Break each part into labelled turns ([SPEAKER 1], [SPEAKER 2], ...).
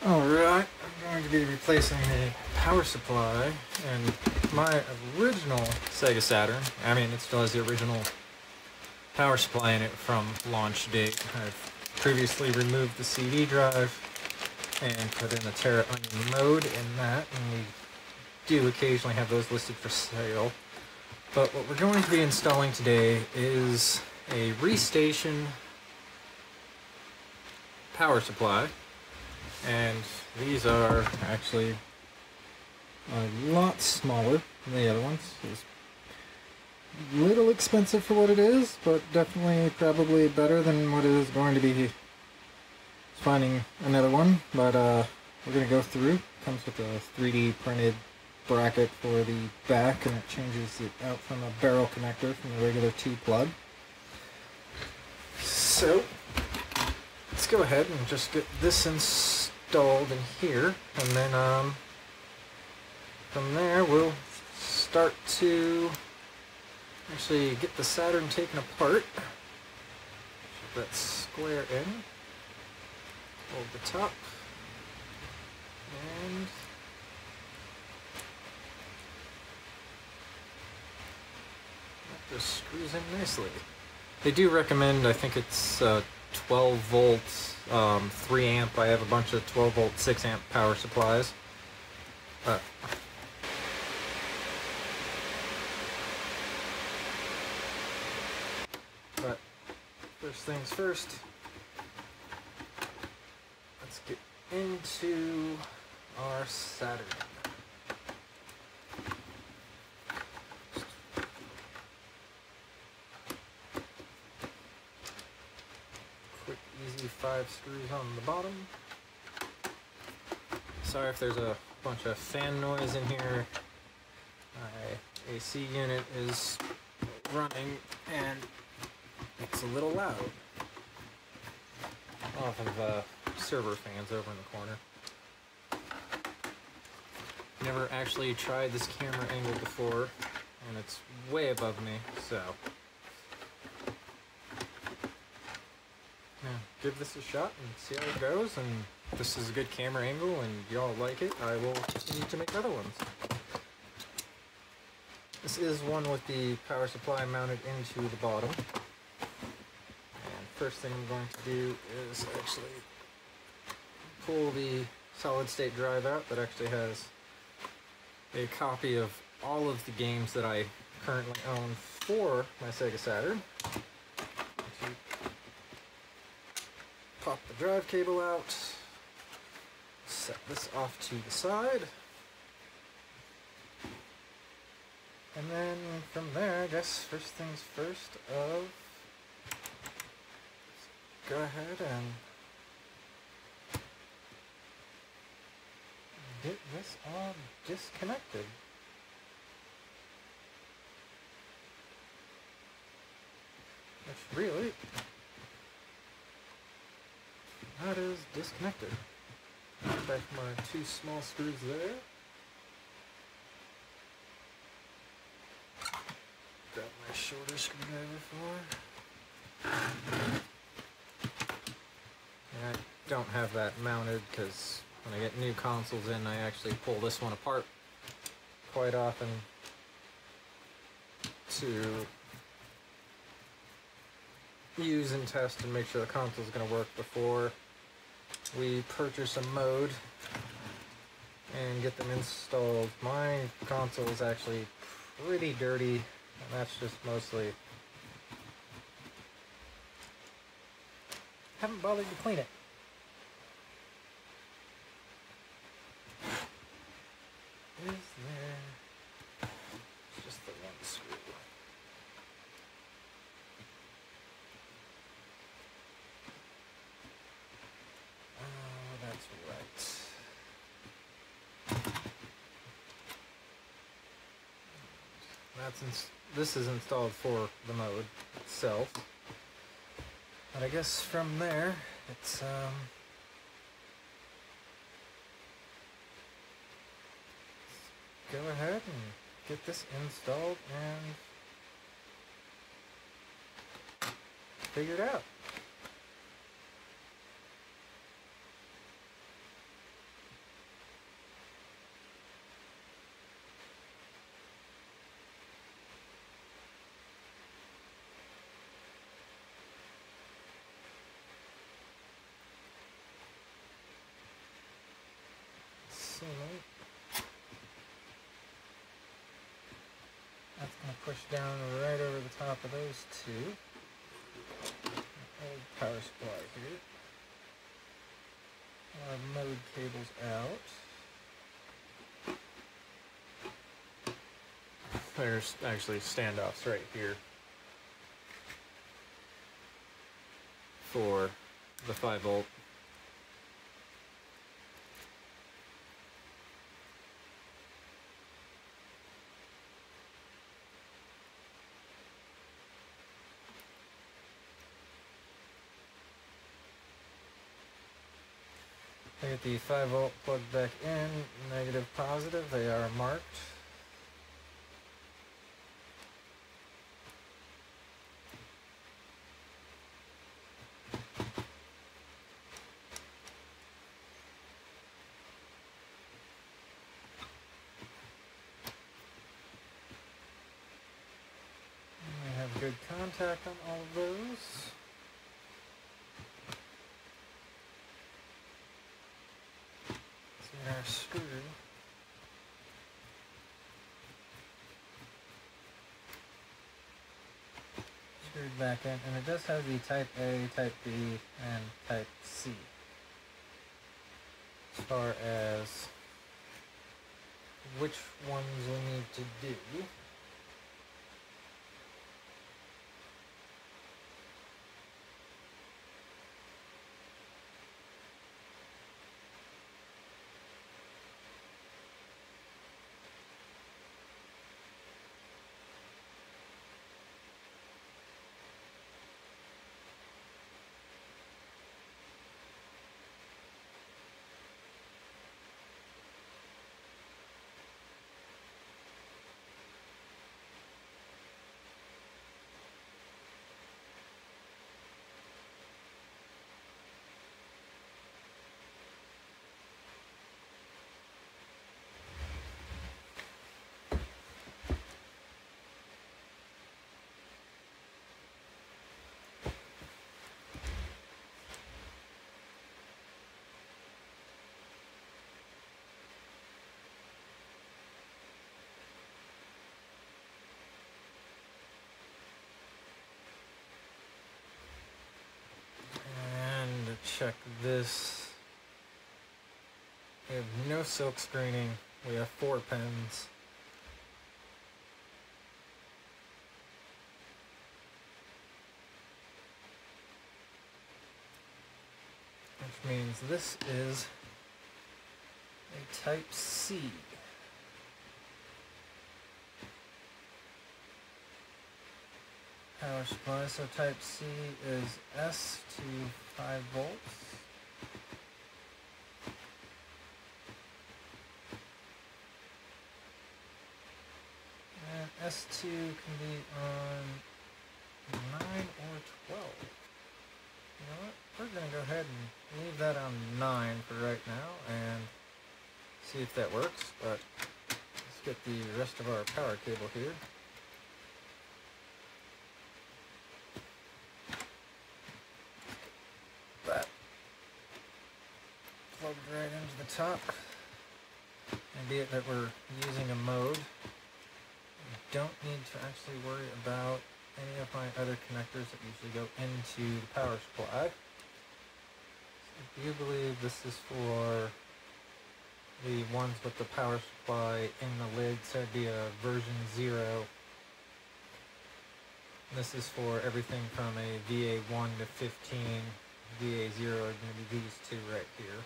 [SPEAKER 1] Alright, I'm going to be replacing the power supply and my original Sega Saturn. I mean, it still has the original power supply in it from launch date. I've previously removed the CD drive and put in a Terra Onion mode in that, and we do occasionally have those listed for sale. But what we're going to be installing today is a ReSaturn power supply. And these are actually a lot smaller than the other ones. It's a little expensive for what it is, but definitely probably better than what it is going to be finding another one. But we're going to go through. It comes with a 3D printed bracket for the back, and it changes it out from a barrel connector from the regular T-plug. So let's go ahead and just get this installed in here, and then from there we'll start to actually get the Saturn taken apart. Put that square in, hold the top, and that just screws in nicely. They do recommend, I think it's 12 volts, 3 amp. I have a bunch of 12 volt, 6 amp power supplies. But first things first, let's get into our Saturn. Quick, easy 5 screws on the bottom. Sorry if there's a bunch of fan noise in here. My AC unit is running and it's a little loud. Off of server fans over in the corner. Never actually tried this camera angle before, and it's way above me, so yeah, give this a shot and see how it goes, and if this is a good camera angle and y'all like it, I will continue to make other ones. This is one with the power supply mounted into the bottom. And first thing I'm going to do is actually pull the solid state drive out that actually has a copy of all of the games that I currently own for my Sega Saturn. Pop the drive cable out, set this off to the side, and then from there, I guess first things first of, let's go ahead and get this all disconnected. Which really, that is disconnected. Back my 2 small screws there. Grab my shorter screwdriver for. And I don't have that mounted because when I get new consoles in, I actually pull this one apart quite often to use and test and make sure the console is going to work before we purchase a mode and get them installed. My console is actually pretty dirty, and that's just mostly haven't bothered to clean it. Is there? It's just the one screw. Oh, that's right. This is installed for the mode itself. But I guess from there, it's go ahead and get this installed and figure it out. down right over the top of those two. Old power supply here. Our mode cables out. There's actually standoffs right here for the 5-volt. I get the 5-volt plugged back in, negative, positive, they are marked. We have good contact on all of those. Our screw screwed back in, and it does have the type A, type B, and type C as far as which ones we need to do. Check this. We have no silk screening. We have 4 pins. Which means this is a type C. Power supply, so type C is S to 5 volts. And S2 can be on 9 or 12. You know what? We're going to go ahead and leave that on 9 for right now and see if that works. But let's get the rest of our power cable here. That plugged right into the top, and be it that we're using a mode, we don't need to actually worry about any of my other connectors that usually go into the power supply. So I do believe this is for the ones with the power supply in the lid, so it'd be a version 0. And this is for everything from a VA1 to 15. VA0 are going to be these two right here.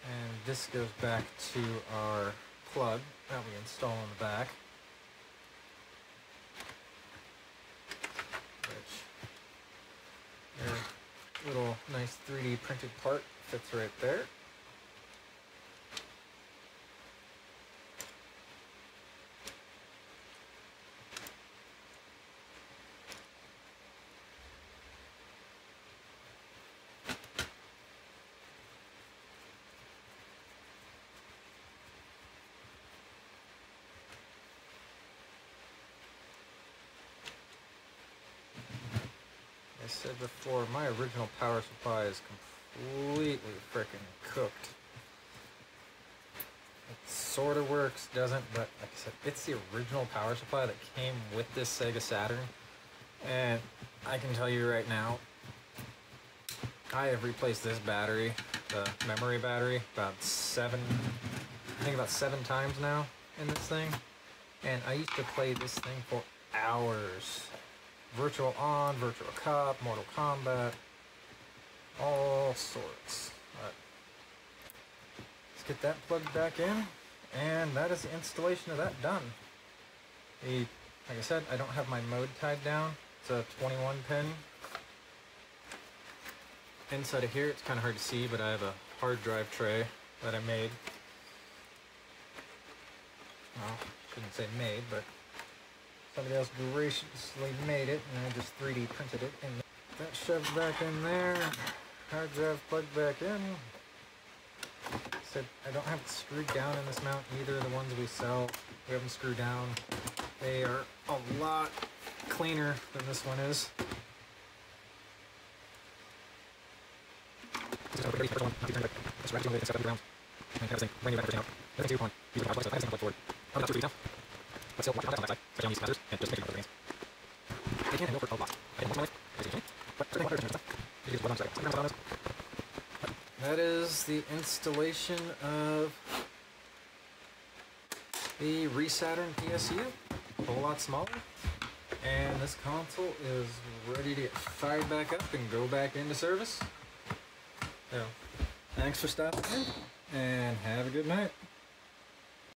[SPEAKER 1] And this goes back to our plug that we install in the back, which their little nice 3D printed part fits right there. I said before, my original power supply is completely frickin' cooked. sort of works, doesn't, but like I said, it's the original power supply that came with this Sega Saturn. And I can tell you right now, I have replaced this battery, the memory battery, about seven times now in this thing. And I used to play this thing for hours. Virtual On, Virtual Cop, Mortal Kombat, all sorts. But let's get that plugged back in, and that is the installation of that done. Like I said, I don't have my mode tied down. It's a 21 pin. Inside of here, it's kind of hard to see, but I have a hard drive tray that I made. Well, shouldn't say made, but somebody else graciously made it, and I just 3D printed it. And that shoved back in there. Hard drive plugged back in. Said I don't have it screwed down in this mount. Neither of the ones we sell, we have them screwed down. They are a lot cleaner than this one is. That is the installation of the ReSaturn PSU, a whole lot smaller, and this console is ready to get fired back up and go back into service. So, thanks for stopping in, and have a good night.